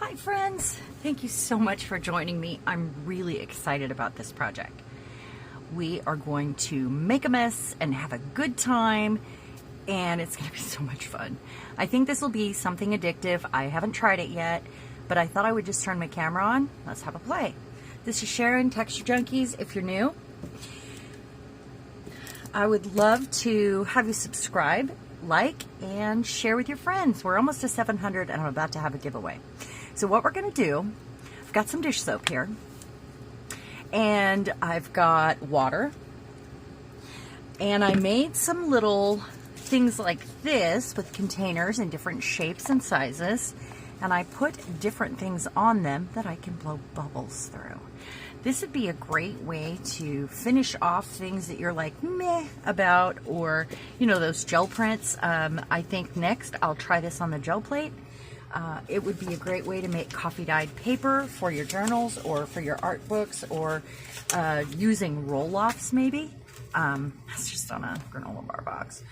Hi friends, thank you so much for joining me. I'm really excited about this project. We are going to make a mess and have a good time, and it's going to be so much fun. I think this will be something addictive. I haven't tried it yet, but I thought I would just turn my camera on. Let's have a play. This is Sharon, TextureJunkies. If you're new, I would love to have you subscribe, like, and share with your friends. We're almost to 700 and I'm about to have a giveaway. So what we're gonna do, I've got some dish soap here and I've got water, and I made some little things like this with containers in different shapes and sizes, and I put different things on them that I can blow bubbles through. This would be a great way to finish off things that you're like meh about, or you know, those gel prints. I think next I'll try this on the gel plate. It would be a great way to make coffee dyed paper for your journals or for your art books, or using roll-offs maybe. That's just on a granola bar box.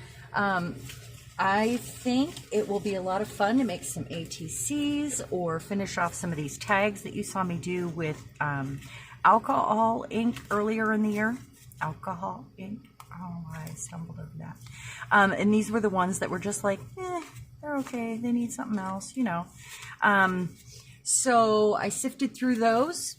I think it will be a lot of fun to make some ATCs or finish off some of these tags that you saw me do with alcohol ink earlier in the year. Alcohol ink. Oh, I stumbled over that. And these were the ones that were just like, they're okay. They need something else, you know. So I sifted through those.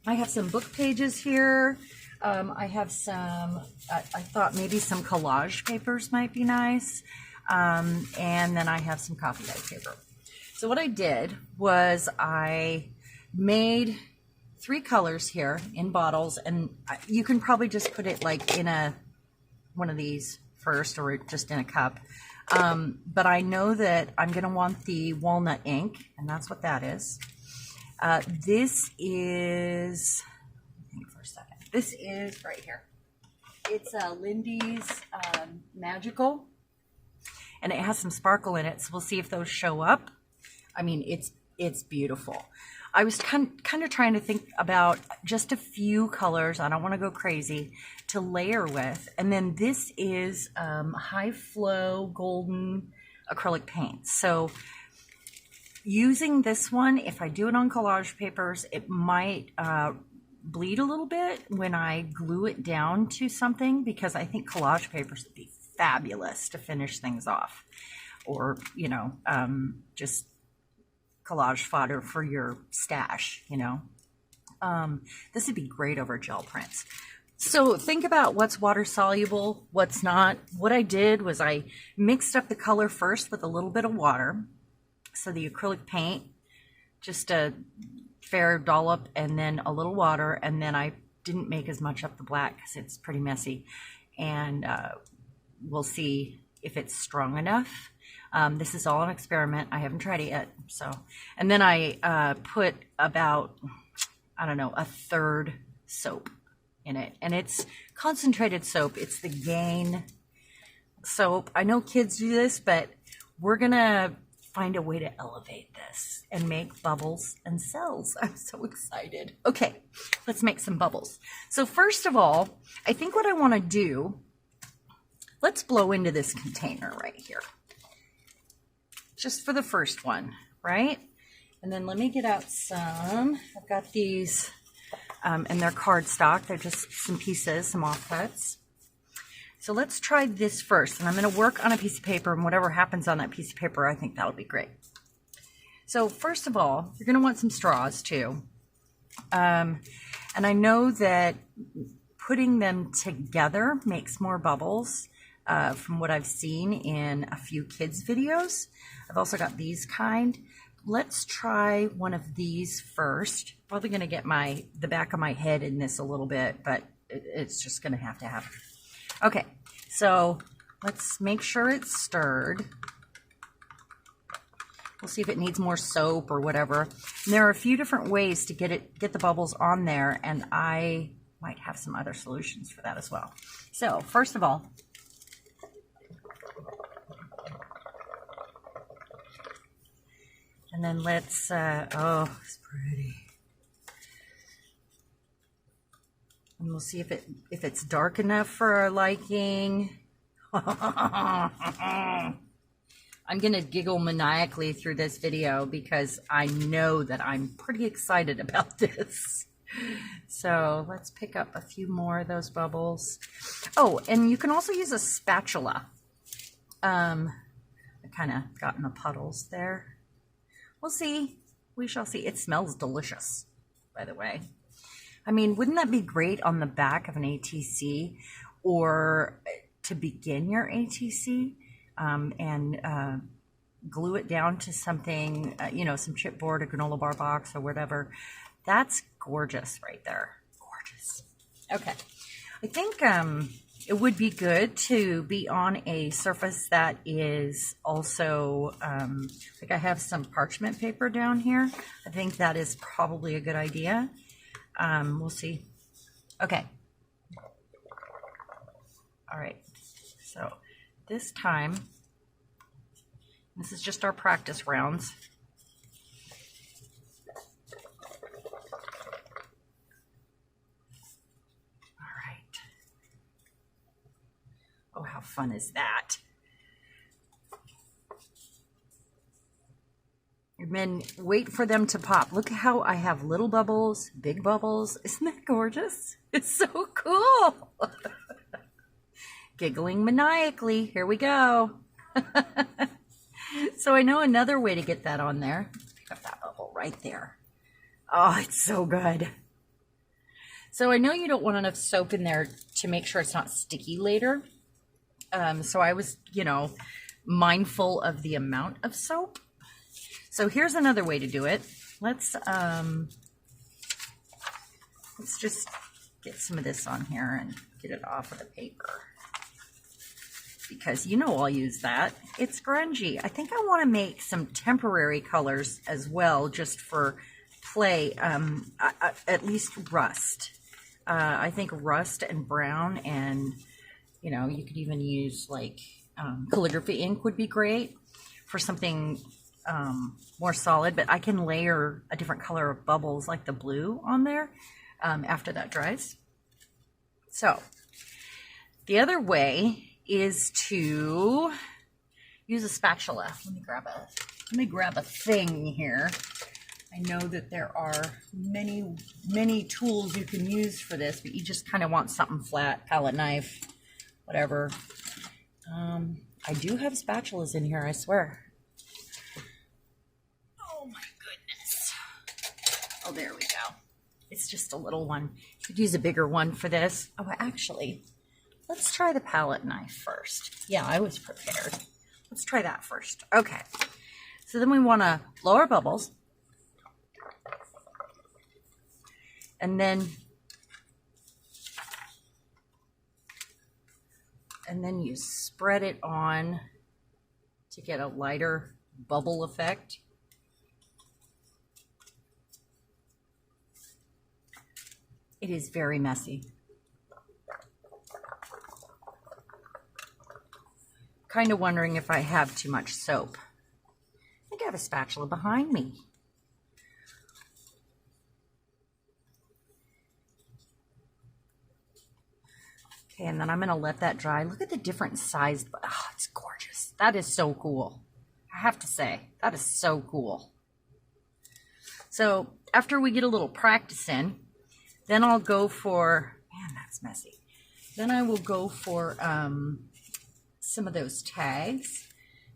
I have some book pages here. I have some, I thought maybe some collage papers might be nice. And then I have some coffee dyed paper. So what I did was I made 3 colors here in bottles, and you can probably just put it like in one of these first, or just in a cup. But I know that I'm going to want the walnut ink, and that's what that is. This is, think for a second. This is right here. It's Lindy's Magical, and it has some sparkle in it, so we'll see if those show up. I mean, it's beautiful. I was kind of trying to think about just a few colors. I don't want to go crazy to layer with. And then this is high flow golden acrylic paint. So using this one, if I do it on collage papers, it might bleed a little bit when I glue it down to something, because I think collage papers would be fabulous to finish things off, or, you know, just collage fodder for your stash, you know. This would be great over gel prints. So think about what's water soluble, what's not. What I did was I mixed up the color first with a little bit of water. So the acrylic paint, just a fair dollop, and then a little water, and then I didn't make as much of the black because it's pretty messy. And we'll see if it's strong enough. This is all an experiment. I haven't tried it yet. So, and then I put about, I don't know, a third soap in it, and it's concentrated soap. It's the Gain soap. I know kids do this, but we're gonna find a way to elevate this and make bubbles and cells. I'm so excited. Okay, let's make some bubbles. So first of all, I think what I want to do, let's blow into this container right here. Just for the first one, right? And then let me get out some. I've got these, and they're cardstock. They're just some pieces, some offcuts. So let's try this first. And I'm going to work on a piece of paper, and whatever happens on that piece of paper, I think that'll be great. So first of all, you're going to want some straws too. And I know that putting them together makes more bubbles. From what I've seen in a few kids' videos. I've also got these kind. Let's try one of these first. Probably going to get the back of my head in this a little bit, but it's just going to have to happen. Okay, so let's make sure it's stirred. We'll see if it needs more soap or whatever. And there are a few different ways to get the bubbles on there, and I might have some other solutions for that as well. So first of all, and then let's, oh, it's pretty. And we'll see if it's dark enough for our liking. I'm going to giggle maniacally through this video because I know that I'm pretty excited about this. So let's pick up a few more of those bubbles. Oh, and you can also use a spatula. I kind of got in the puddles there. We'll see. We shall see. It smells delicious, by the way. I mean, wouldn't that be great on the back of an ATC or to begin your ATC and glue it down to something, you know, some chipboard, a granola bar box or whatever. That's gorgeous right there. Gorgeous. Okay. I think it would be good to be on a surface that is also, like I have some parchment paper down here. I think that is probably a good idea. We'll see. Okay. All right. So this time, this is just our practice rounds. Oh, how fun is that? And then wait for them to pop. Look how I have little bubbles, big bubbles. Isn't that gorgeous? It's so cool. Giggling maniacally. Here we go. So I know another way to get that on there. Pick up that bubble right there. Oh, it's so good. So I know you don't want enough soap in there to make sure it's not sticky later. So I was, you know, mindful of the amount of soap. So here's another way to do it. Let's just get some of this on here and get it off of the paper. Because you know I'll use that. It's grungy. I think I want to make some temporary colors as well, just for play, at least rust. I think rust and brown and... You know, you could even use like calligraphy ink would be great for something more solid, but I can layer a different color of bubbles like the blue on there after that dries. So the other way is to use a spatula. Let me grab a thing here. I know that there are many tools you can use for this, but you just kind of want something flat, palette knife, whatever. I do have spatulas in here, I swear. Oh my goodness. Oh, there we go. It's just a little one. You could use a bigger one for this. Oh, actually, let's try the palette knife first. Yeah, I was prepared. Let's try that first. Okay. So then we want to blow our bubbles. And then you spread it on to get a lighter bubble effect. It is very messy. Kind of wondering if I have too much soap. I think I have a spatula behind me. Okay, and then I'm going to let that dry. Look at the different sized, oh, it's gorgeous. That is so cool. I have to say, that is so cool. So after we get a little practice in, then I'll go for, man, that's messy. Then I will go for some of those tags,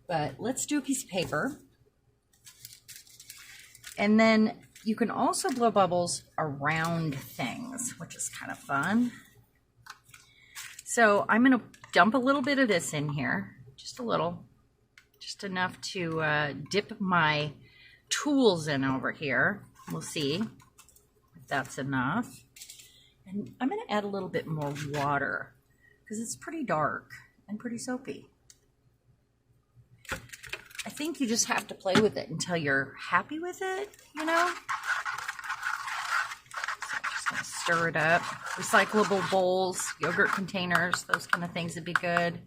but let's do a piece of paper. And then you can also blow bubbles around things, which is kind of fun. So I'm going to dump a little bit of this in here, just a little, just enough to dip my tools in over here. We'll see if that's enough. And I'm going to add a little bit more water because it's pretty dark and pretty soapy. I think you just have to play with it until you're happy with it, you know? So I'm just going to stir it up. Recyclable bowls, yogurt containers, those kind of things would be good.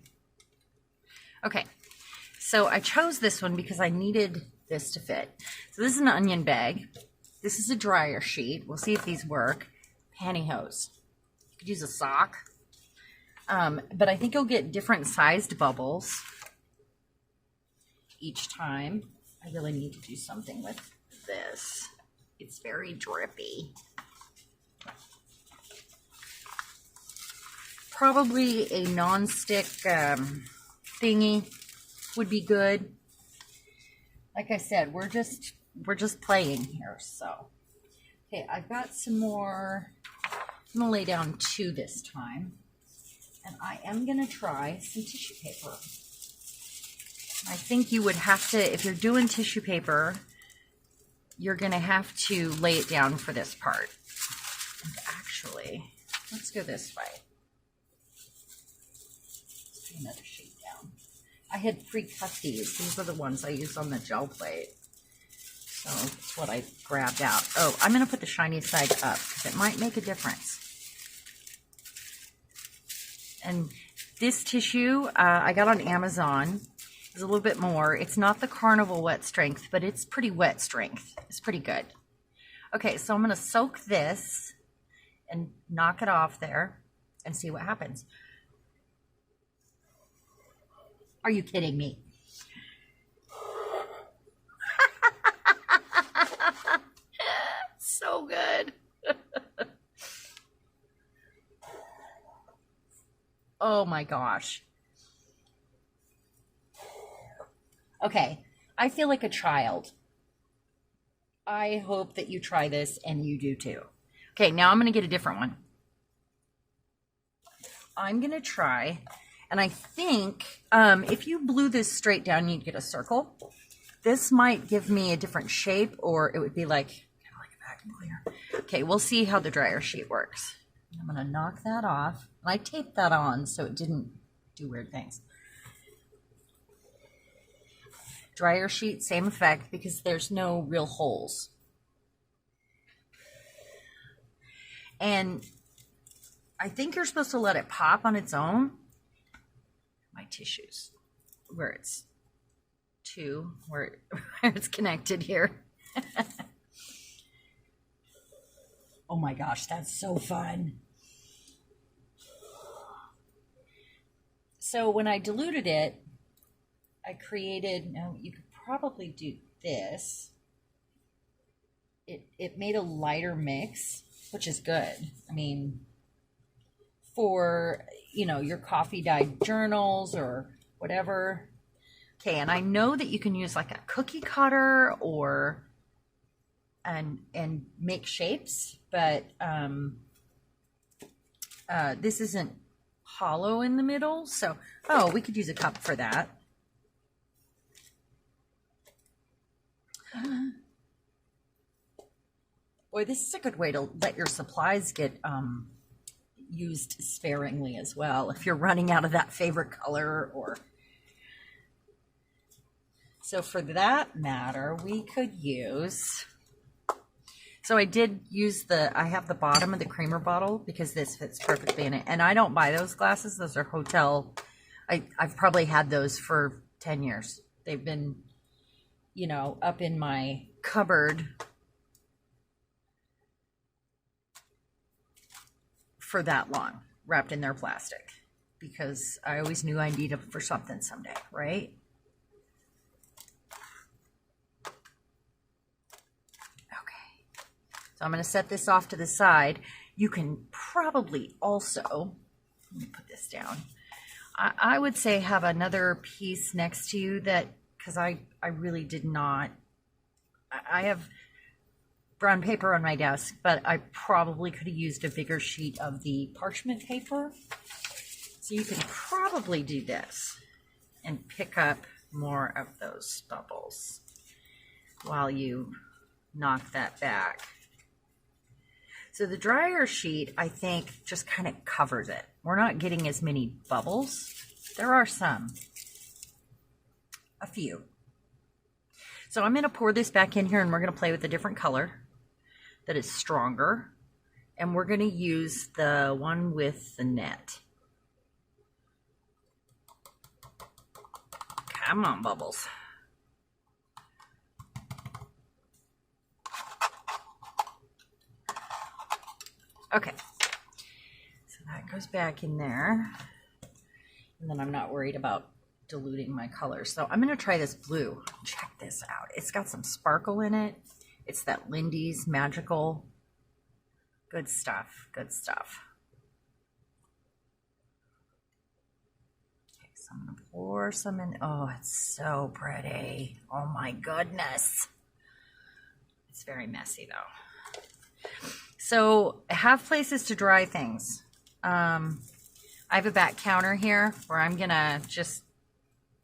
Okay, so I chose this one because I needed this to fit. So this is an onion bag. This is a dryer sheet. We'll see if these work. Pantyhose. You could use a sock. But I think you'll get different sized bubbles. each time. I really need to do something with this. It's very drippy. Probably a non-stick thingy would be good. Like I said, we're just playing here. So, okay, I've got some more. I'm gonna lay down 2 this time, and I am gonna try some tissue paper. I think you would have to, if you're doing tissue paper, you're gonna have to lay it down for this part. And actually, let's go this way. Another sheet down. I had pre-cut these. These are the ones I used on the gel plate. So that's what I grabbed out. Oh, I'm going to put the shiny side up because it might make a difference. And this tissue I got on Amazon. It's a little bit more. It's not the Carnival wet strength, but it's pretty wet strength. It's pretty good. Okay, so I'm going to soak this and knock it off there and see what happens. Are you kidding me? So good. Oh my gosh. Okay, I feel like a child. I hope that you try this and you do too. Okay, now I'm going to get a different one. I'm going to try, and I think if you blew this straight down, you'd get a circle. This might give me a different shape, or it would be like, kind of like a vacuum cleaner. Okay, we'll see how the dryer sheet works. I'm going to knock that off. And I taped that on so it didn't do weird things. Dryer sheet, same effect, because there's no real holes. And I think you're supposed to let it pop on its own. My tissues, where it's where it's connected here. Oh my gosh, that's so fun. So when I diluted it, I created, now you could probably do this. It made a lighter mix, which is good. I mean, for, you know, your coffee dyed journals or whatever. Okay, and I know that you can use like a cookie cutter or and make shapes, but this isn't hollow in the middle, so we could use a cup for that. Boy, this is a good way to let your supplies get used sparingly as well, if you're running out of that favorite color. Or so for that matter, we could use, so I did use I have the bottom of the creamer bottle because this fits perfectly in it, and I don't buy those glasses. Those are hotel. I've probably had those for 10 years. They've been, you know, up in my cupboard for that long, wrapped in their plastic, because I always knew I need them for something someday, right? Okay, so I'm going to set this off to the side. You can probably also, let me put this down. I would say have another piece next to you that, because I really did not, I have brown paper on my desk, but I probably could have used a bigger sheet of the parchment paper. So you can probably do this and pick up more of those bubbles while you knock that back. So the dryer sheet, I think, just kind of covers it. We're not getting as many bubbles. There are some, a few. So I'm going to pour this back in here, and we're going to play with a different color that is stronger, and we're going to use the one with the net. Come on, bubbles. Okay, so that goes back in there, and then I'm not worried about diluting my colors. So I'm going to try this blue. Check this out. It's got some sparkle in it. It's that Lindy's Magical. Good stuff. Good stuff. Okay, so I'm going to pour some in. Oh, it's so pretty. Oh my goodness. It's very messy though. So I have places to dry things. I have a back counter here where I'm gonna just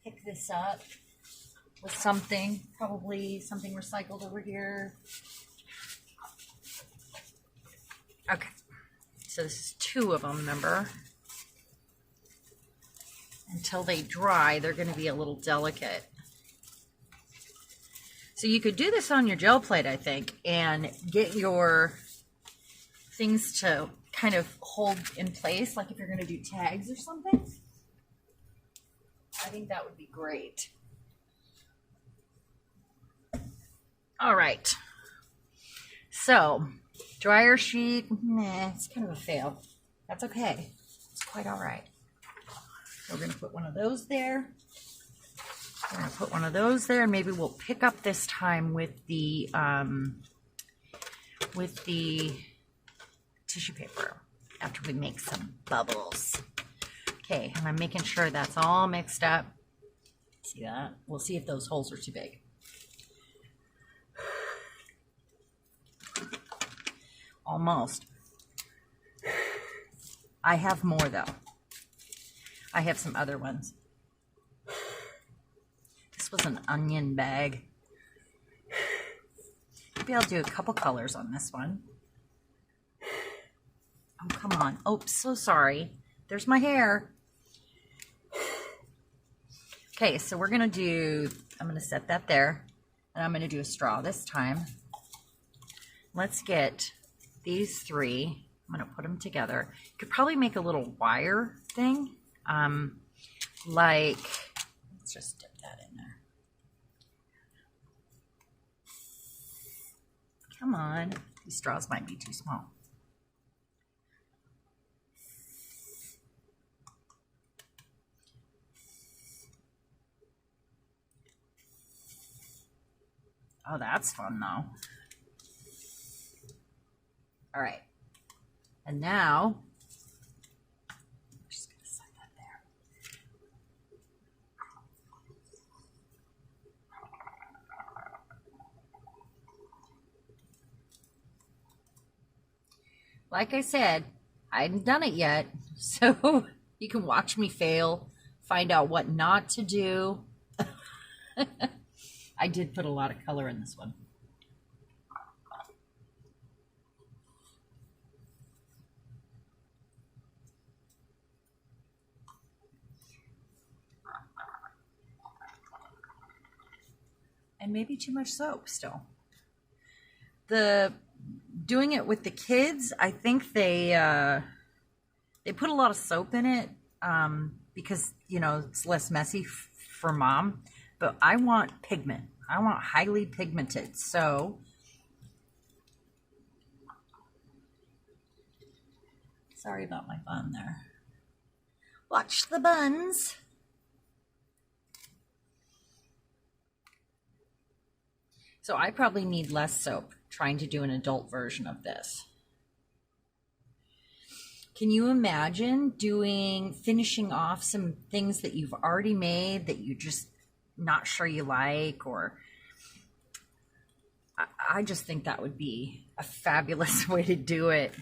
pick this up with something, probably something recycled over here. Okay, so this is 2 of them, remember? Until they dry, they're gonna be a little delicate. So you could do this on your gel plate, I think, and get your things to kind of hold in place, like if you're going to do tags or something. I think that would be great. All right. So, dryer sheet, nah, it's kind of a fail. That's okay. It's quite all right. We're going to put one of those there. We're going to put one of those there, and maybe we'll pick up this time with the tissue paper after we make some bubbles. Okay, and I'm making sure that's all mixed up. See that? We'll see if those holes are too big. Almost. I have more though. I have some other ones. This was an onion bag. Maybe I'll do a couple colors on this one. Oh, come on. Oh, so sorry. There's my hair. Okay, so we're going to do, I'm going to set that there. And I'm going to do a straw this time. Let's get these 3. I'm going to put them together. You could probably make a little wire thing. Like, let's just dip that in there. Come on. These straws might be too small. Oh, that's fun though. All right. And now, I'm just going to set that there. Like I said, I hadn't done it yet, so you can watch me fail, find out what not to do. I did put a lot of color in this one. And maybe too much soap still. Doing it with the kids, I think they put a lot of soap in it because, you know, it's less messy for mom. But I want pigment. I want highly pigmented. So, sorry about my bun there. Watch the buns. So I probably need less soap trying to do an adult version of this. Can you imagine finishing off some things that you've already made that you just not sure you like, or I just think that would be a fabulous way to do it.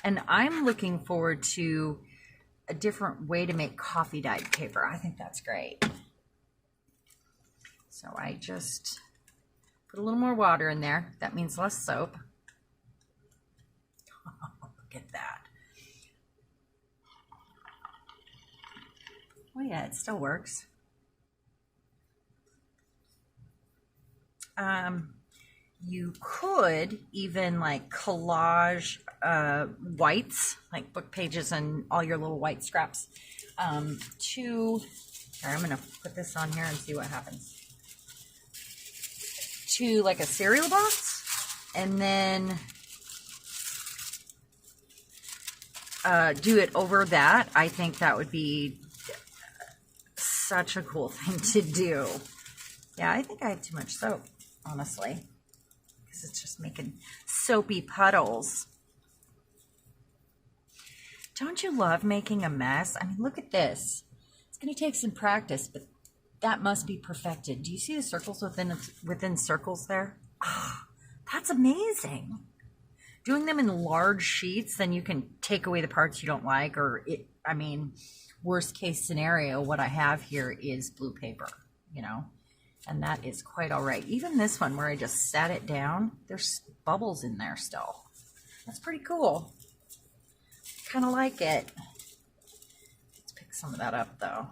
And I'm looking forward to a different way to make coffee dyed paper. I think that's great. So I just put a little more water in there. That means less soap. Look at that. Oh yeah, it still works. You could even like collage whites, like book pages and all your little white scraps here, I'm going to put this on here and see what happens, to like a cereal box, and then do it over that. I think that would be such a cool thing to do. Yeah, I think I have too much soap, honestly, because it's just making soapy puddles. Don't you love making a mess? I mean, look at this. It's going to take some practice, but that must be perfected. Do you see the circles within circles there? Oh, that's amazing. Doing them in large sheets, then you can take away the parts you don't like, or I mean, worst case scenario, what I have here is blue paper, you know, and that is quite all right. Even this one where I just sat it down, there's bubbles in there still. That's pretty cool. Kind of like it. Let's pick some of that up though.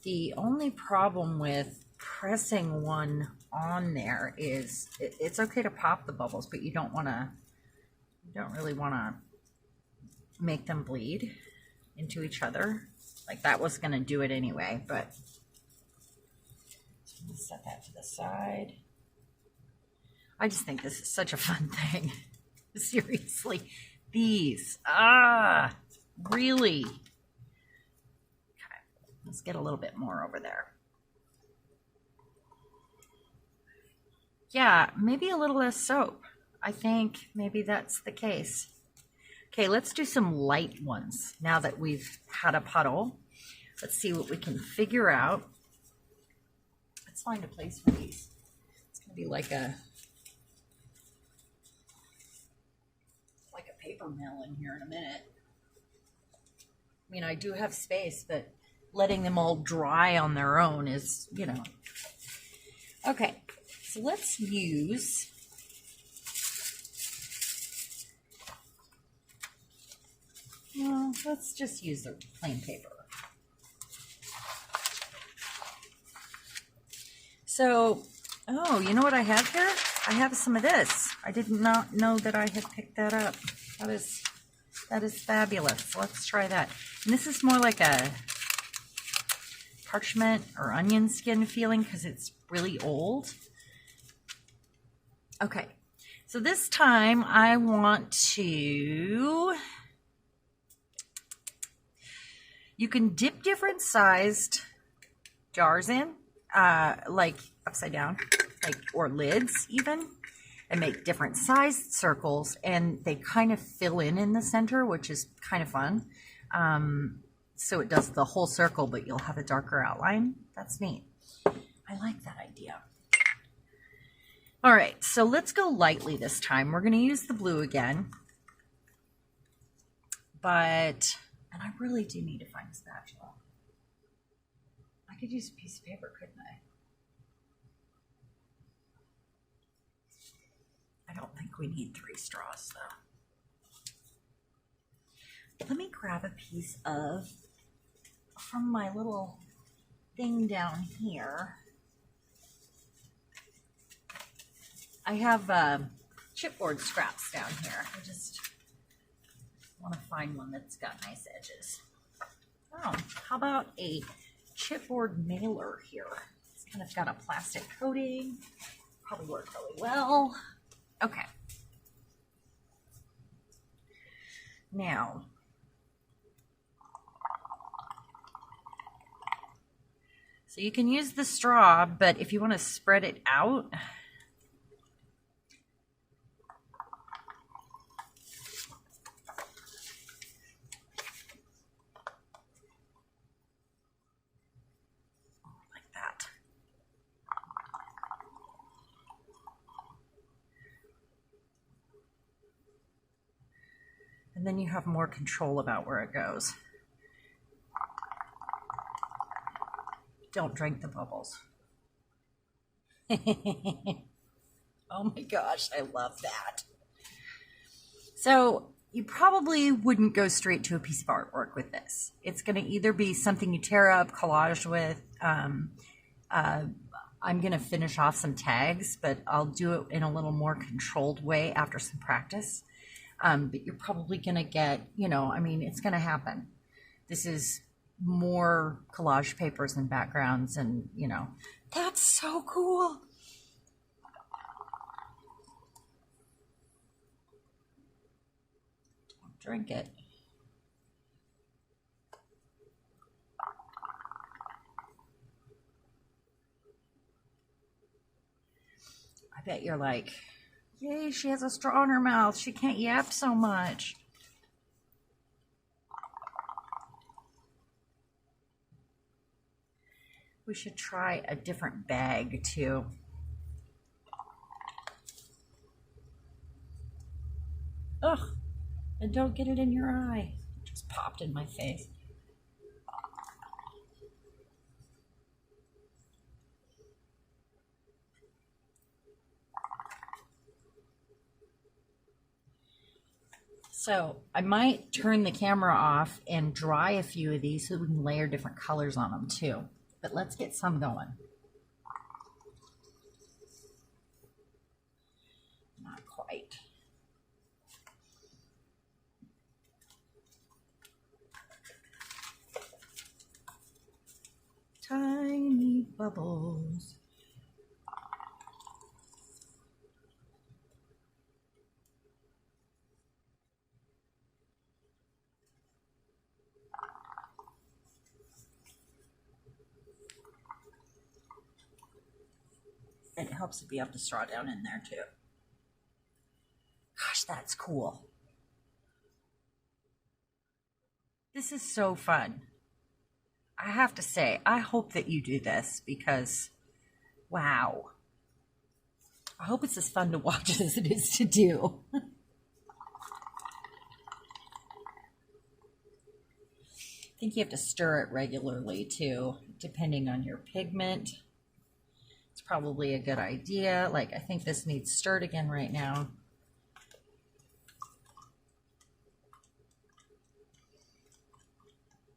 The only problem with pressing one on there is it's okay to pop the bubbles, but you don't really want to make them bleed into each other. Like that was going to do it anyway, but I'm going to set that to the side. I just think this is such a fun thing. Seriously. These, really? Okay, let's get a little bit more over there. Yeah, maybe a little less soap. I think maybe that's the case. Okay, let's do some light ones now that we've had a puddle. Let's see what we can figure out. Let's find a place for these. It's going to be like a paper mill in here in a minute. I mean, I do have space, but letting them all dry on their own is, you know. Okay, so let's use let's just use the plain paper. So, oh, you know what I have here? I have some of this. I did not know that I had picked that up. That is fabulous. Let's try that. And this is more like a parchment or onion skin feeling because it's really old. Okay, so this time I want to, you can dip different sized jars in, like upside down, like, or lids even, and make different sized circles, and they kind of fill in the center, which is kind of fun. So it does the whole circle, but you'll have a darker outline. That's neat. I like that idea. All right, so let's go lightly this time. We're going to use the blue again, and I really do need to find a spatula. I could use a piece of paper, couldn't I? I don't think we need 3 straws, though. Let me grab a piece from my little thing down here. I have chipboard scraps down here. I just want to find one that's got nice edges. Oh, how about a chipboard mailer here? It's kind of got a plastic coating. Probably work really well. Okay. Now, so you can use the straw, but if you want to spread it out, like that. And then you have more control about where it goes. Don't drink the bubbles. Oh my gosh, I love that. So you probably wouldn't go straight to a piece of artwork with this. It's going to either be something you tear up, collage with. I'm going to finish off some tags, but I'll do it in a little more controlled way after some practice. But you're probably going to get, you know, I mean, it's going to happen. This is more collage papers and backgrounds, and, you know, that's so cool. Don't drink it. bet you're like, yay, she has a straw in her mouth. She can't yap so much. We should try a different bag too. Ugh, and don't get it in your eye. It just popped in my face. So I might turn the camera off and dry a few of these so we can layer different colors on them too. But let's get some going. Not quite. Tiny bubbles. It helps if you have the straw down in there too. Gosh, that's cool. This is so fun. I have to say, I hope that you do this because, wow. I hope it's as fun to watch as it is to do. I think you have to stir it regularly too, depending on your pigment. It's probably a good idea. Like, I think this needs stirred again right now.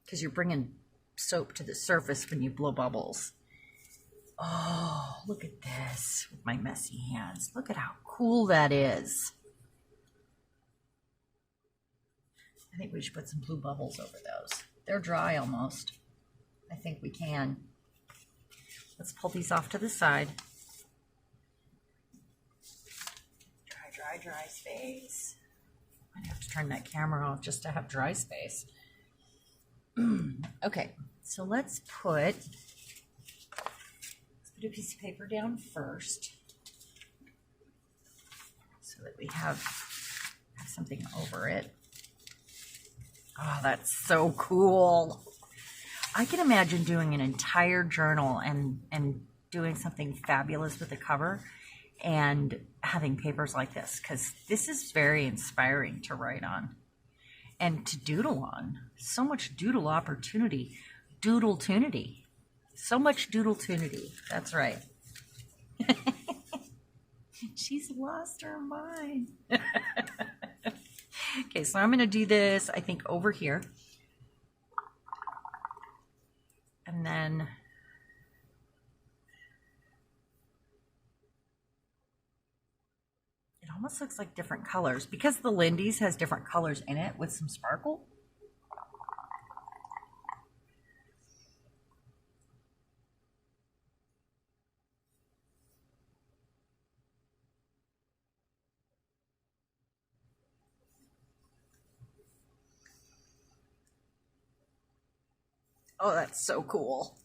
Because you're bringing soap to the surface when you blow bubbles. Oh, look at this with my messy hands. Look at how cool that is. I think we should put some blue bubbles over those. They're dry almost. I think we can. Let's pull these off to the side. Dry, dry, dry space. I have to turn that camera off just to have dry space. Okay, so let's put a piece of paper down first so that we have something over it. Oh, that's so cool. I can imagine doing an entire journal and doing something fabulous with the cover and having papers like this, because this is very inspiring to write on and to doodle on. So much doodle opportunity. Doodle-tunity. So much doodle-tunity. That's right. She's lost her mind. Okay, so I'm going to do this, I think, over here. And then it almost looks like different colors because the Lindy's has different colors in it with some sparkle. Oh, that's so cool.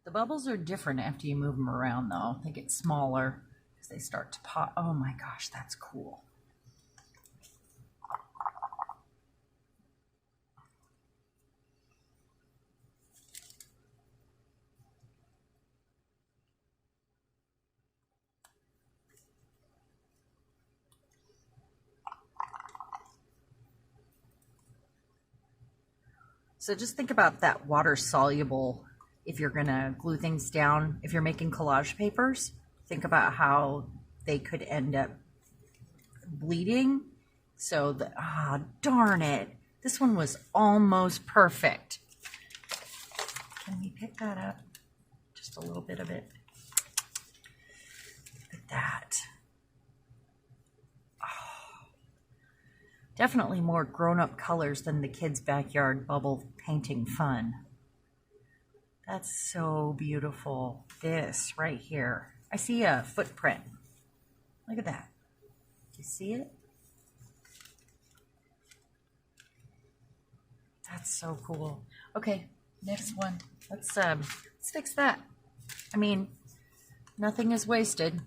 The bubbles are different after you move them around, though. They get smaller as they start to pop. Oh my gosh, that's cool. So just think about that water soluble. If you're gonna glue things down, if you're making collage papers, think about how they could end up bleeding. So darn it. This one was almost perfect. Can we pick that up? Just a little bit of it. Look at that. Definitely more grown-up colors than the kids' backyard bubble painting fun. That's so beautiful. This right here. I see a footprint. Look at that. Do you see it? That's so cool. Okay, next one. Let's fix that. I mean, nothing is wasted.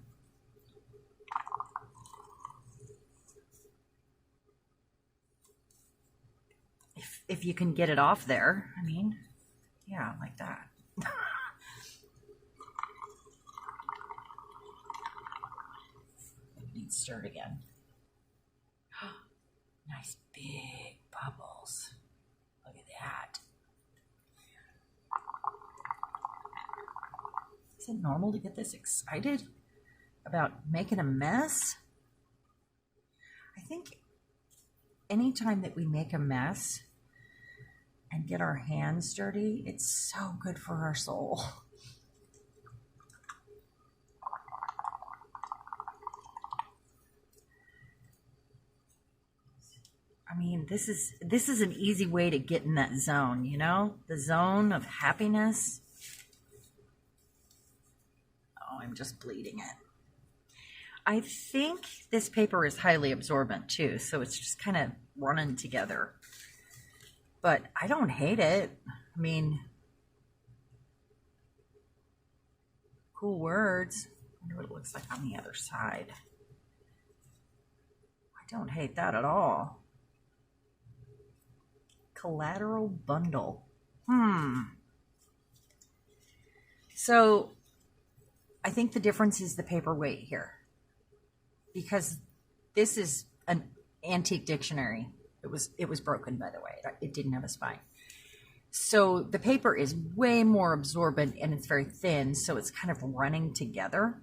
If you can get it off there, I mean, yeah, like that. It needs stirred again. Nice big bubbles. Look at that. Is it normal to get this excited about making a mess? I think anytime that we make a mess and get our hands dirty, it's so good for our soul. I mean, this is an easy way to get in that zone, you know? The zone of happiness. Oh, I'm just bleeding it. I think this paper is highly absorbent too, so it's just kind of running together. But I don't hate it. I mean, cool words. I wonder what it looks like on the other side. I don't hate that at all. Collateral bundle. So I think the difference is the paper weight here, because this is an antique dictionary. It was broken, by the way. It didn't have a spine. So the paper is way more absorbent and it's very thin, so it's kind of running together.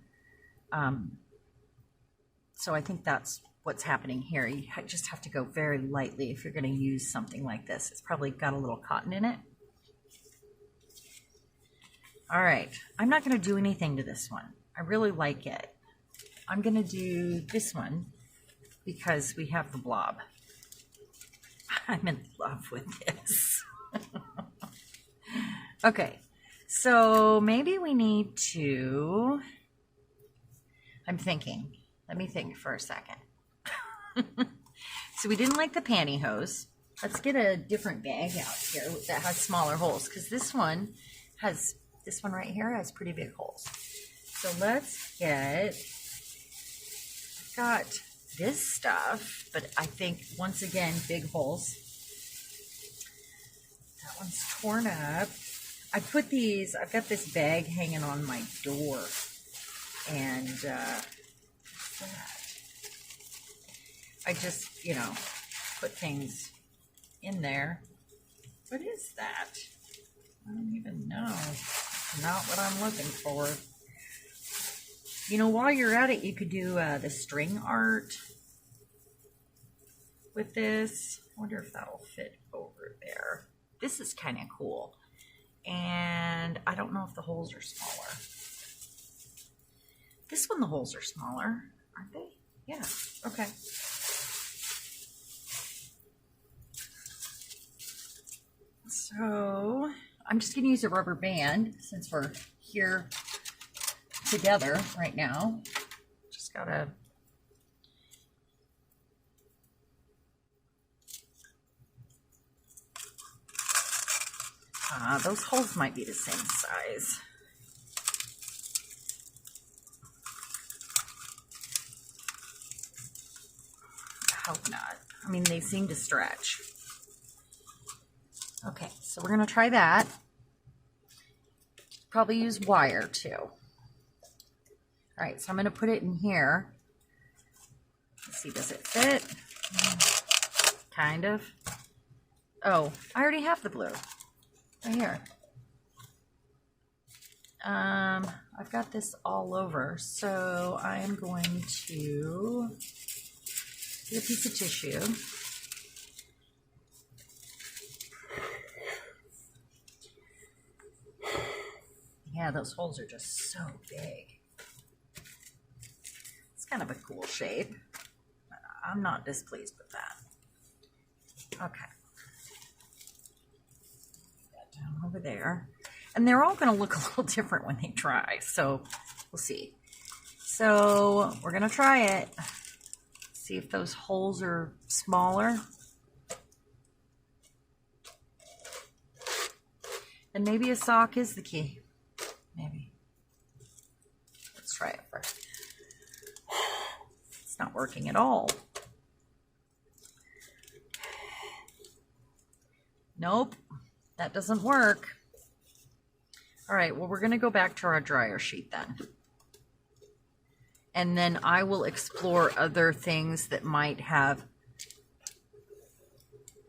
So I think that's what's happening here. You just have to go very lightly if you're going to use something like this. It's probably got a little cotton in it. All right, I'm not going to do anything to this one. I really like it. I'm going to do this one because we have the blob. I'm in love with this. Okay, so maybe we need to, I'm thinking, let me think for a second. So we didn't like the pantyhose. Let's get a different bag out here that has smaller holes, because this one right here has pretty big holes. So let's get, I've got this stuff, but I think once again, big holes. That one's torn up. I put these, I've got this bag hanging on my door, and what's that? I just, you know, put things in there. What is that? I don't even know. Not what I'm looking for. You know, while you're at it, you could do the string art with this. I wonder if that'll fit over there. This is kind of cool. And I don't know if the holes are smaller. This one, the holes are smaller, aren't they? Yeah, okay. So I'm just going to use a rubber band since we're here together right now. Just gotta those holes might be the same size. I hope not. I mean, they seem to stretch. Okay, so we're going to try that. Probably use wire too. All right, so I'm going to put it in here. Let's see, does it fit? Kind of. Oh, I already have the blue. Right here. I've got this all over, so I am going to get a piece of tissue. Yeah, those holes are just so big. It's kind of a cool shape. I'm not displeased with that. Okay. That down over there. And they're all going to look a little different when they dry, so we'll see. So we're going to try it. See if those holes are smaller. And maybe a sock is the key. Maybe. Let's try it first. It's not working at all. Nope, that doesn't work. All right, well, we're going to go back to our dryer sheet then. And then I will explore other things that might have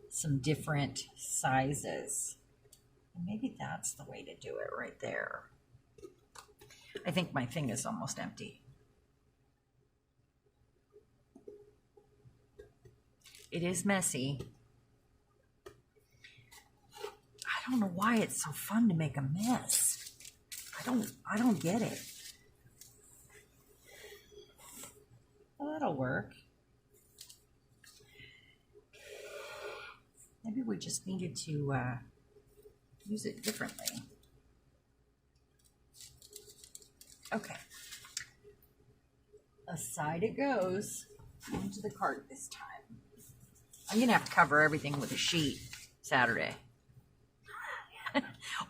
some different sizes. And maybe that's the way to do it right there. I think my thing is almost empty. It is messy. I don't know why it's so fun to make a mess. I don't get it. Well, that'll work. Maybe we just needed to use it differently. Okay. Aside it goes into the cart this time. I'm going to have to cover everything with a sheet Saturday.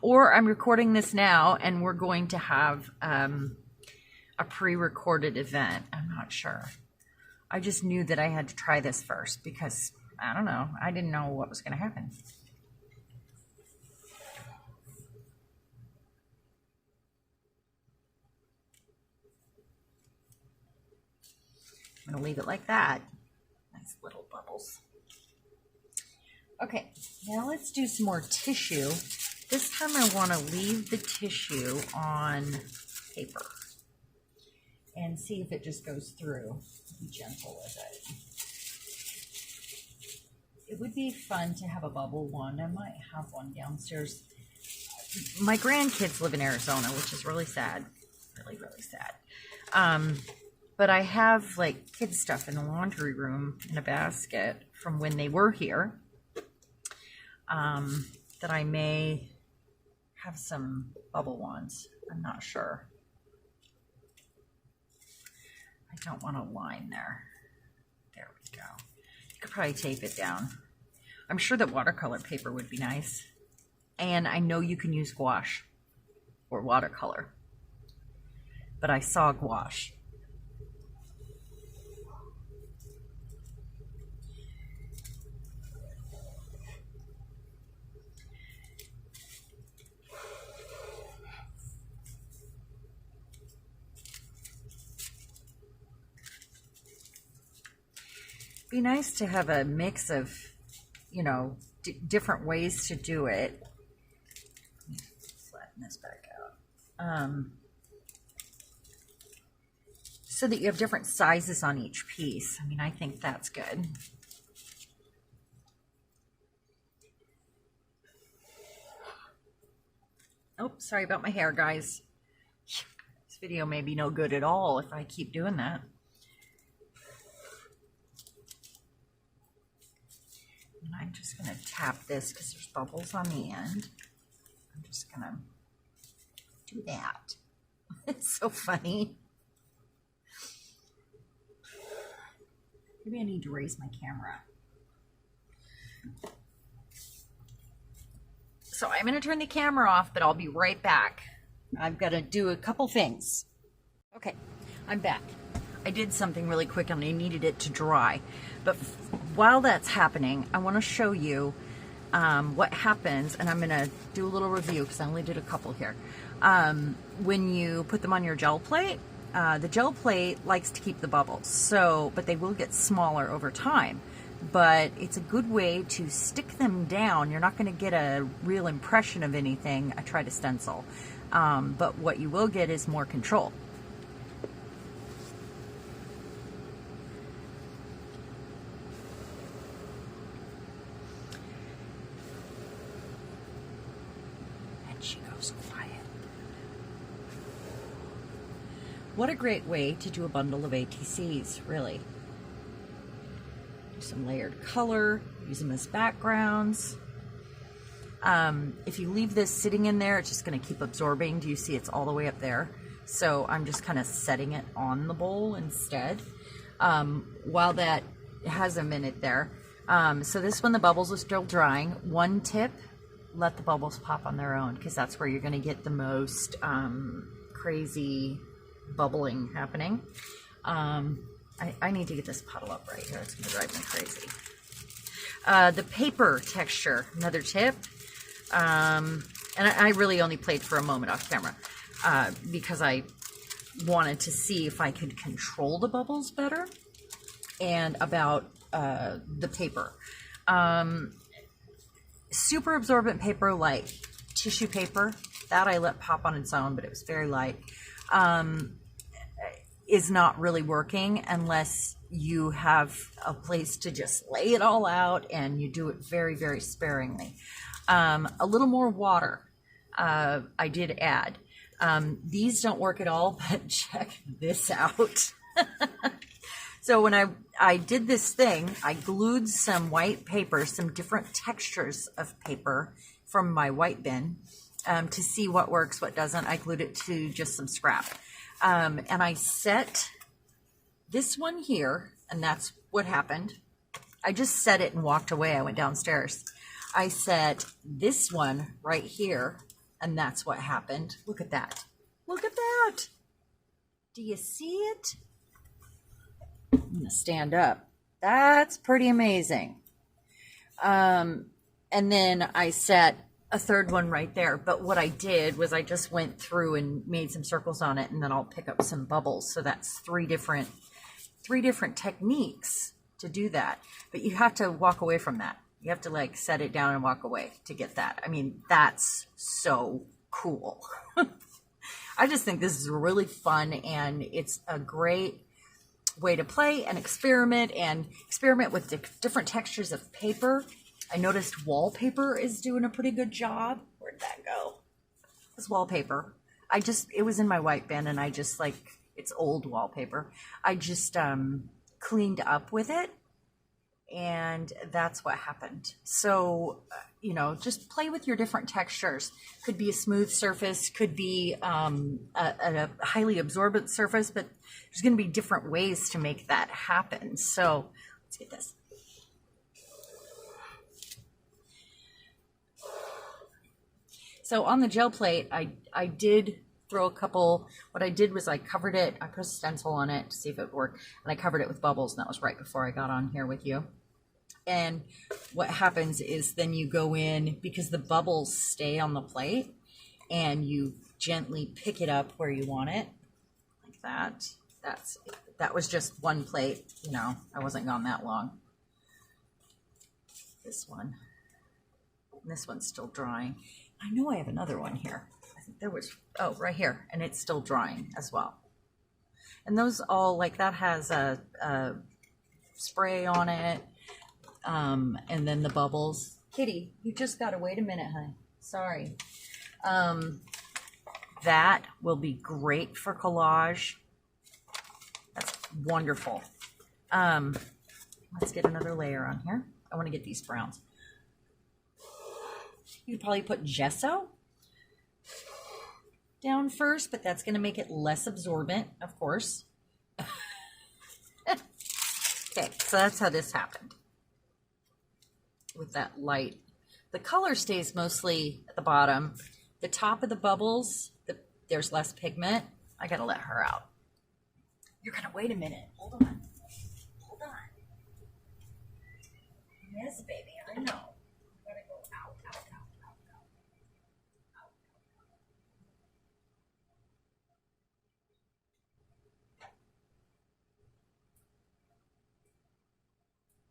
Or I'm recording this now and we're going to have a pre-recorded event. I'm not sure. I just knew that I had to try this first because, I don't know, I didn't know what was going to happen. I'm going to leave it like that. Nice little bubbles. Okay, now let's do some more tissue. This time I want to leave the tissue on paper and see if it just goes through. Be gentle with it. It would be fun to have a bubble one. I might have one downstairs. My grandkids live in Arizona, which is really sad. Really, really sad. But I have like kids stuff in the laundry room in a basket from when they were here. That I may have some bubble ones. I'm not sure. I don't want a line there. There we go. You could probably tape it down. I'm sure that watercolor paper would be nice. And I know you can use gouache or watercolor. But I saw gouache. Be nice to have a mix of, you know, different ways to do it. Flatten this back out. So that you have different sizes on each piece. I mean, I think that's good. Oh, sorry about my hair, guys. This video may be no good at all if I keep doing that. And I'm just going to tap this because there's bubbles on the end. I'm just going to do that. It's so funny. Maybe I need to raise my camera. So I'm going to turn the camera off, but I'll be right back. I've got to do a couple things. Okay, I'm back. I did something really quick and I needed it to dry. But while that's happening, I want to show you what happens, and I'm going to do a little review because I only did a couple here. When you put them on your gel plate, the gel plate likes to keep the bubbles, but they will get smaller over time. But it's a good way to stick them down. You're not going to get a real impression of anything. I try to stencil. But what you will get is more control. She goes quiet. What a great way to do a bundle of ATCs, really. Do some layered color, use them as backgrounds. If you leave this sitting in there, it's just going to keep absorbing. Do you see it's all the way up there? So I'm just kind of setting it on the bowl instead. While that has a minute there. So this one, the bubbles are still drying. One tip let the bubbles pop on their own, because that's where you're going to get the most crazy bubbling happening. I need to get this puddle up right here. It's going to drive me crazy. The paper texture, another tip. And I really only played for a moment off camera because I wanted to see if I could control the bubbles better, and about the paper. Super absorbent paper like tissue paper, that I let pop on its own, but it was very light, is not really working unless you have a place to just lay it all out, and you do it very, very sparingly. A little more water I did add. These don't work at all, but check this out. So when I did this thing, I glued some white paper, some different textures of paper from my white bin to see what works, what doesn't. I glued it to just some scrap. And I set this one here, and that's what happened. I just set it and walked away. I went downstairs. I set this one right here, and that's what happened. Look at that. Look at that. Do you see it? I'm going to stand up. That's pretty amazing. And then I set a third one right there. But what I did was I just went through and made some circles on it, and then I'll pick up some bubbles. So that's three different techniques to do that. But you have to walk away from that. You have to like set it down and walk away to get that. I mean, that's so cool. I just think this is really fun, and it's a great way to play and experiment with different textures of paper. I noticed wallpaper is doing a pretty good job. Where'd that go? This wallpaper. It was in my white bin, and I just like, it's old wallpaper. I just cleaned up with it, and that's what happened. So, you know, just play with your different textures. Could be a smooth surface, could be a highly absorbent surface, but there's going to be different ways to make that happen. So let's get this. So on the gel plate, I did throw a couple. What I did was I covered it, I put a stencil on it to see if it worked, and I covered it with bubbles, and that was right before I got on here with you. And what happens is then you go in, because the bubbles stay on the plate, and you gently pick it up where you want it, like that. That was just one plate, you know, I wasn't gone that long. This one. And this one's still drying. I know I have another one here. I think there was, oh, right here, and it's still drying as well. And those all, like, that has a spray on it. And then the bubbles. Kitty, you just gotta wait a minute, honey. Sorry. That will be great for collage. That's wonderful. Let's get another layer on here. I want to get these browns. You could probably put gesso down first, but that's going to make it less absorbent, of course. Okay, so that's how this happened. With that light. The color stays mostly at the bottom. The top of the bubbles, there's less pigment. I gotta let her out. You're gonna wait a minute. Hold on. Hold on. Yes, baby, I know. I'm gonna go out, out, out, out, out, out.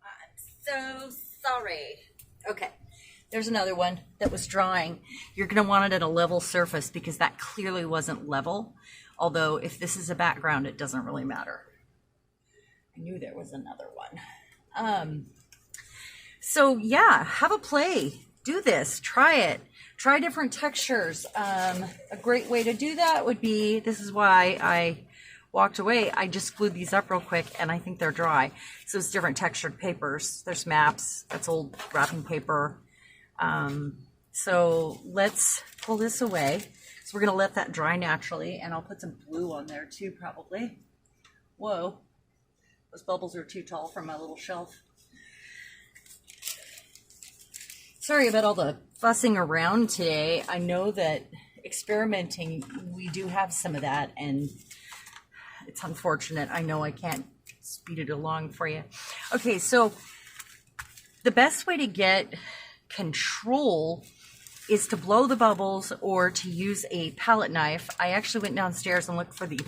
I'm so sorry. Okay, there's another one that was drying. You're going to want it at a level surface because that clearly wasn't level. Although if this is a background, it doesn't really matter. I knew there was another one. So yeah, have a play. Do this. Try it. Try different textures. A great way to do that would be, this is why I walked away. I just glued these up real quick, and I think they're dry. So it's different textured papers. There's maps. That's old wrapping paper. So let's pull this away. So we're going to let that dry naturally, and I'll put some blue on there too, probably. Whoa. Those bubbles are too tall for my little shelf. Sorry about all the fussing around today. I know that experimenting, we do have some of that, and it's unfortunate. I know I can't speed it along for you. Okay, so the best way to get control is to blow the bubbles or to use a palette knife. I actually went downstairs and looked for the,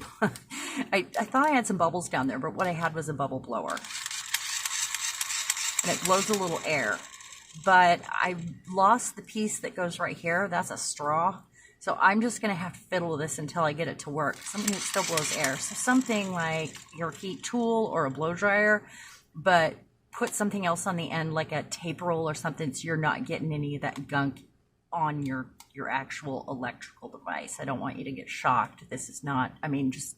I thought I had some bubbles down there, but what I had was a bubble blower. And it blows a little air. But I lost the piece that goes right here. That's a straw. So I'm just going to have to fiddle with this until I get it to work. Something that still blows air. So something like your heat tool or a blow dryer, but put something else on the end like a tape roll or something so you're not getting any of that gunk on your actual electrical device. I don't want you to get shocked. This is not, I mean, just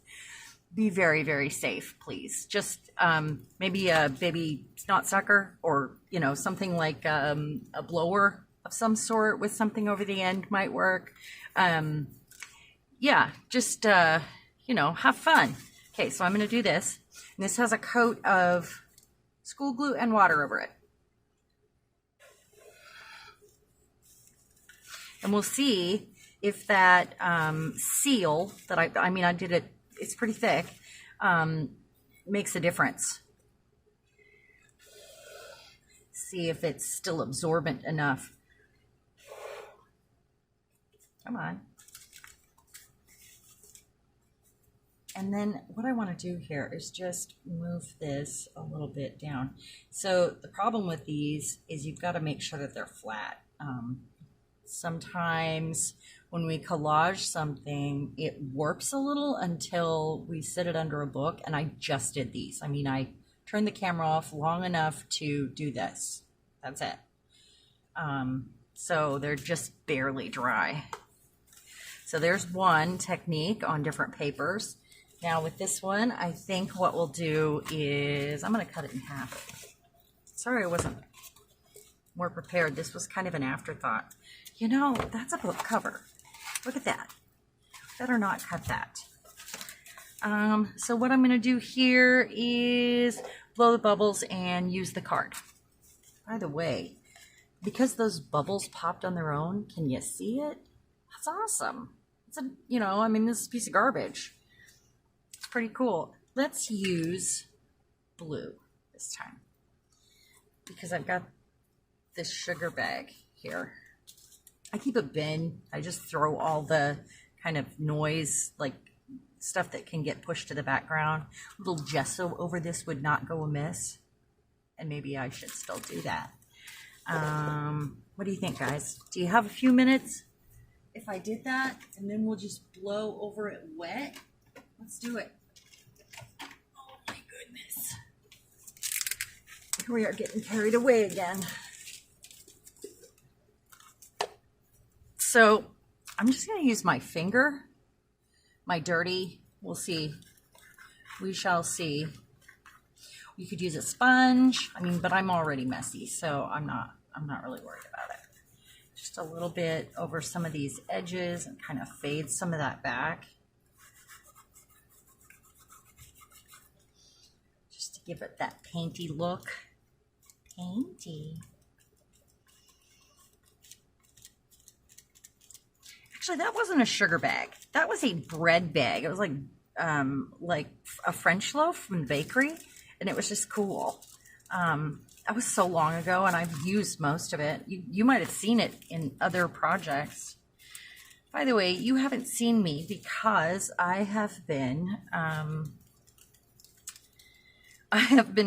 be very, very safe, please. Just maybe a baby snot sucker or, you know, something like a blower of some sort with something over the end might work. Yeah, just, you know, have fun. Okay, so I'm going to do this. And this has a coat of school glue and water over it. And we'll see if that seal that I mean, I did it, it's pretty thick, makes a difference. See if it's still absorbent enough. Come on. And then what I want to do here is just move this a little bit down. So the problem with these is you've got to make sure that they're flat. Sometimes when we collage something, it warps a little until we sit it under a book, and I just did these. I mean, I turned the camera off long enough to do this. That's it. So they're just barely dry. So there's one technique on different papers. Now with this one, I think what we'll do is, I'm going to cut it in half. Sorry I wasn't more prepared. This was kind of an afterthought. You know, that's a book cover. Look at that. Better not cut that. So what I'm going to do here is blow the bubbles and use the card. By the way, because those bubbles popped on their own, can you see it? That's awesome. It's a, you know, I mean, this is a piece of garbage. It's pretty cool. Let's use blue this time because I've got this sugar bag here. I keep a bin. I just throw all the kind of noise, like stuff that can get pushed to the background. A little gesso over this would not go amiss. And maybe I should still do that. What do you think, guys? Do you have a few minutes if I did that? And then we'll just blow over it wet. Let's do it. Oh my goodness. Here we are getting carried away again. So I'm just going to use my finger, my dirty, we'll see. We shall see. You could use a sponge. I mean, but I'm already messy, so I'm not really worried about it. Just a little bit over some of these edges and kind of fade some of that back. Just to give it that painty look. Painty. Actually, that wasn't a sugar bag. That was a bread bag. It was like a French loaf from the bakery, and it was just cool. That was so long ago, and I've used most of it. You might have seen it in other projects. By the way, you haven't seen me because I have been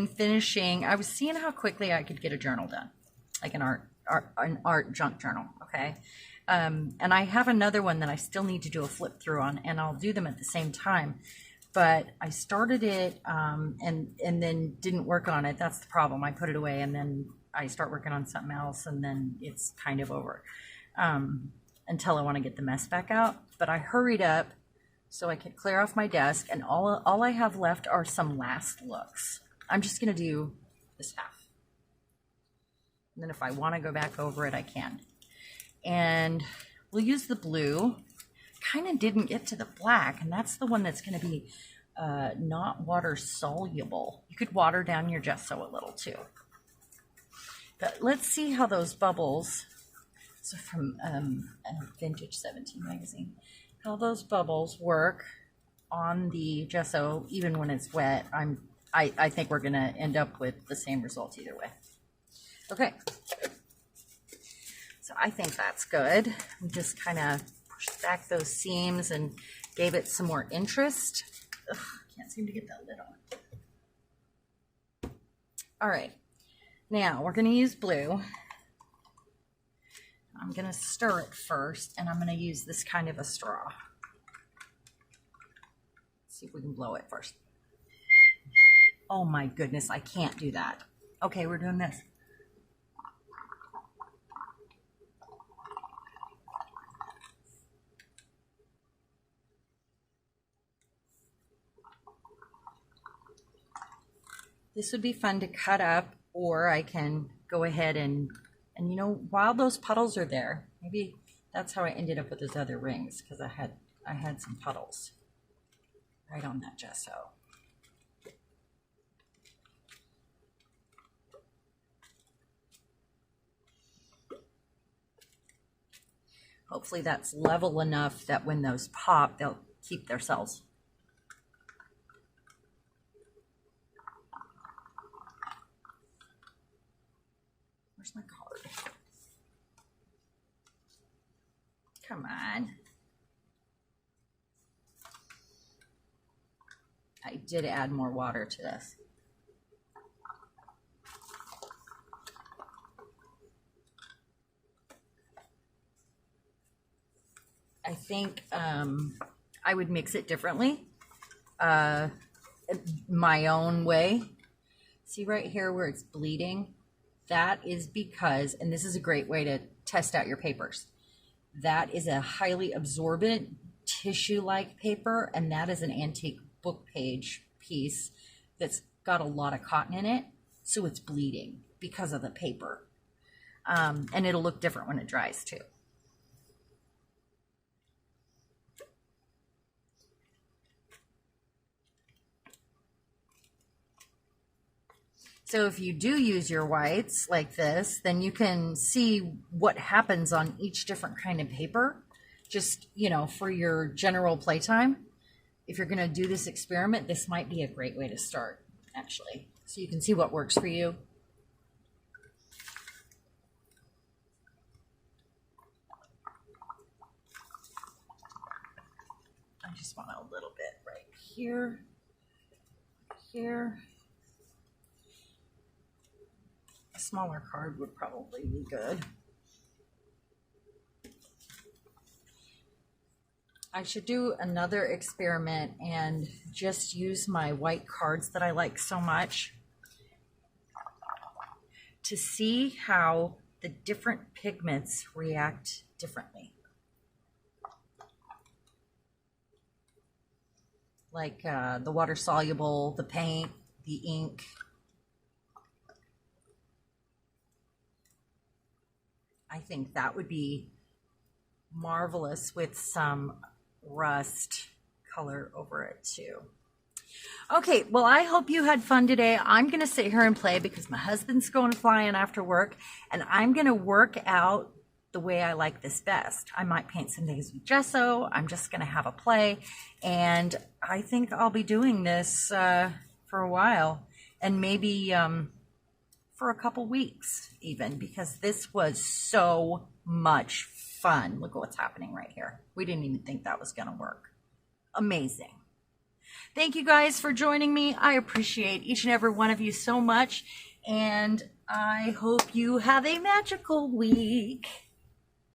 finishing. I was seeing how quickly I could get a journal done, like an art junk journal. Okay. And I have another one that I still need to do a flip through on, and I'll do them at the same time. But I started it and then didn't work on it. That's the problem. I put it away, and then I start working on something else, and then it's kind of over until I want to get the mess back out. But I hurried up so I could clear off my desk, and all I have left are some last looks. I'm just going to do this half. And then if I want to go back over it, I can. And we'll use the blue. Kind of didn't get to the black, and that's the one that's going to be not water soluble. You could water down your gesso a little too. But let's see how those bubbles So from Vintage 17 magazine. How those bubbles work on the gesso, even when it's wet, I think we're gonna end up with the same result either way. Okay, so I think that's good. We just kind of pushed back those seams and gave it some more interest. Ugh, can't seem to get that lid on. All right, now we're gonna use blue. I'm gonna stir it first, and I'm gonna use this kind of a straw. Let's see if we can blow it first. Oh my goodness, I can't do that. Okay, we're doing this. This would be fun to cut up, or I can go ahead and you know, while those puddles are there, maybe that's how I ended up with those other rings, because I had some puddles right on that gesso. Hopefully that's level enough that when those pop, they'll keep their cells. Where's my card? Come on. I did add more water to this. I think I would mix it differently, my own way. See right here where it's bleeding? That is because, and this is a great way to test out your papers, that is a highly absorbent tissue-like paper, and that is an antique book page piece that's got a lot of cotton in it, so it's bleeding because of the paper. And it'll look different when it dries too. So if you do use your whites like this, then you can see what happens on each different kind of paper, just, you know, for your general playtime. If you're going to do this experiment, this might be a great way to start, actually, so you can see what works for you. I just want a little bit right here, here. A smaller card would probably be good. I should do another experiment and just use my white cards that I like so much to see how the different pigments react differently. Like the water soluble, the paint, the ink. I think that would be marvelous with some rust color over it too. Okay, well, I hope you had fun today. I'm going to sit here and play because my husband's going flying after work, and I'm going to work out the way I like this best. I might paint some things with gesso. I'm just going to have a play, and I think I'll be doing this for a while, and maybe for a couple weeks even, because this was so much fun. Look at what's happening right here. We didn't even think that was going to work. Amazing. Thank you guys for joining me. I appreciate each and every one of you so much, and I hope you have a magical week.